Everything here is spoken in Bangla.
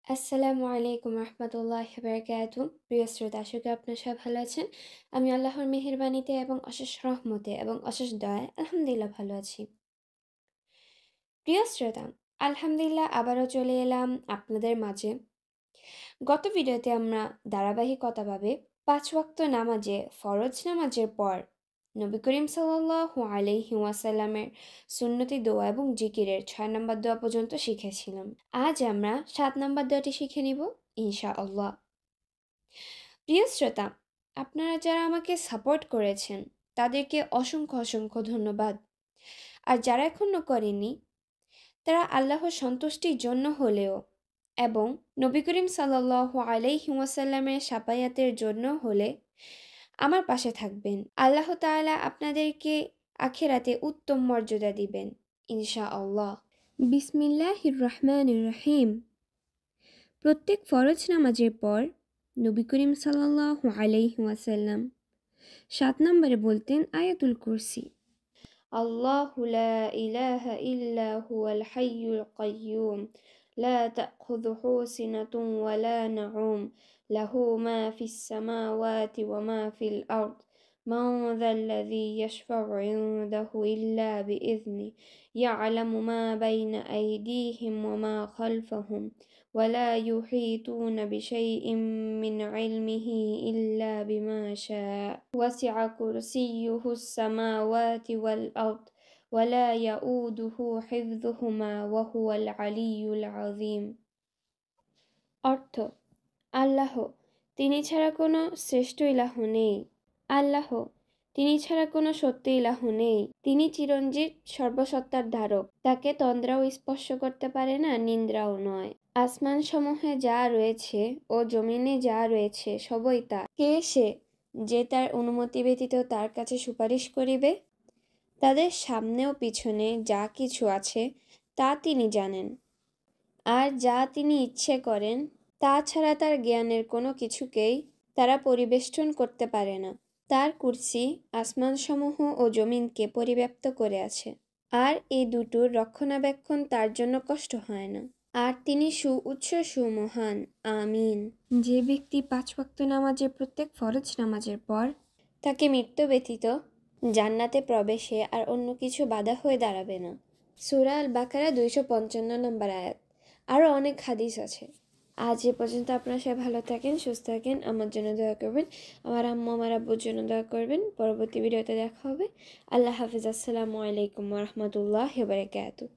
আসসালামু আলাইকুম রহমতুল্লাহি বারাকাতুহু। প্রিয় শ্রোতা, আশা করি আপনারা সবাই ভালো আছেন। আমি আল্লাহর মেহেরবানিতে এবং অশেষ রহমতে এবং অশেষ দয়ায় আলহামদুলিল্লাহ ভালো আছি। প্রিয় শ্রোতা, আলহামদুলিল্লাহ আবারও চলে এলাম আপনাদের মাঝে। গত ভিডিওতে আমরা ধারাবাহিকতাভাবে ৫ ওয়াক্ত নামাজে ফরজ নামাজের পর নবী করিম সাল্লাল্লাহু আলাইহি ওয়াসাল্লামের সুন্নতি দোয়া এবং জিকিরের ৬ নম্বর দোয়া পর্যন্ত শিখেছিলাম। আজ আমরা ৭ নম্বর দোয়াটি শিখে নিব ইনশাআল্লাহ। প্রিয় শ্রোতা, আপনারা যারা আমাকে সাপোর্ট করেছেন তাদেরকে অসংখ্য অসংখ্য ধন্যবাদ। আর যারা এখনো করেননি তারা আল্লাহর সন্তুষ্টির জন্য হলেও এবং নবী করিম সাল্লাল্লাহু আলাইহি ওয়াসাল্লামের শাফায়াতের জন্য হলে আমার পাশে থাকবেন। আল্লাহ তাআলা আপনাদেরকে আখিরাতে উত্তম মর্যাদা দিবেন ইনশাআল্লাহ। বিসমিল্লাহির রহমানির রহিম। প্রত্যেক ফরজ নামাজের পর নবী করিম সাল্লাল্লাহু আলাইহি ওয়াসাল্লাম ৭ নম্বরে বলতেন আয়াতুল কুরসি। আল্লাহু লা ইলাহা ইল্লা হুয়াল হাইয়ুল কাইয়্যুম লা তাখুযুহু সিনাতুন ওয়ালা নাউম লাহু মা ফিস সামাওয়াতি ওয়া মা ফিল আরদ মান যাল্লাযী ইয়াশফা'ু ইনদাহু ইল্লা বিইযনিহি ইয়া'লামু মা বাইনা আইদিহিম ওয়া মা খালফাহুম ولا يحيطون بشيء من علمه إلا بما شاء وسع كرسيه السماوات والأرض ولا يؤوده حفظهما وهو العلي العظيم। অর্থ: আল্লাহ তিনি ছাড়া কোনো শ্রেষ্ঠ ইলাহ নেই। আল্লাহ তিনি ছাড়া কোনো সত্য ইলাহ নেই। তিনি চিরঞ্জীব, সর্বসত্তার ধারক। তাকে তন্দ্রাও স্পর্শ করতে পারে না, নিন্দ্রাও নয়। আসমান সমূহে যা রয়েছে ও জমিনে যা রয়েছে সবই তার। কে সে যে তার অনুমতি ব্যতীত তার কাছে সুপারিশ করিবে? তাদের সামনে ও পিছনে যা কিছু আছে তা তিনি জানেন, আর যা তিনি ইচ্ছে করেন তা ছাড়া তার জ্ঞানের কোনো কিছুকেই তারা পরিবেষ্টন করতে পারে না। তার কুরসি আসমানসমূহ ও জমিনকে পরিব্যাপ্ত করে আছে, আর এই দুটোর রক্ষণাবেক্ষণ তার জন্য কষ্ট হয় না। আর তিনি সুউচ্চ সুমহান। আমিন। যে ব্যক্তি ৫ ওয়াক্ত নামাজে প্রত্যেক ফরজ নামাজের পর তাকে মৃত্যু ব্যতীত জান্নাতে প্রবেশে আর অন্য কিছু বাধা হয়ে দাঁড়াবে না। সূরা আল বাকারা ২৫৫ নম্বর আয়াত। আরও অনেক হাদিস আছে। আজ এ পর্যন্ত। আপনারা সবাই ভালো থাকেন, সুস্থ থাকেন, আমার জন্য দোয়া করবেন, আমার আম্মু আমার আব্বুর জন্য দোয়া করবেন। পরবর্তী ভিডিওতে দেখা হবে। আল্লাহ হাফিজ। আসসালামু আলাইকুম ওয়া রাহমাতুল্লাহি ওয়া বারাকাতুহু।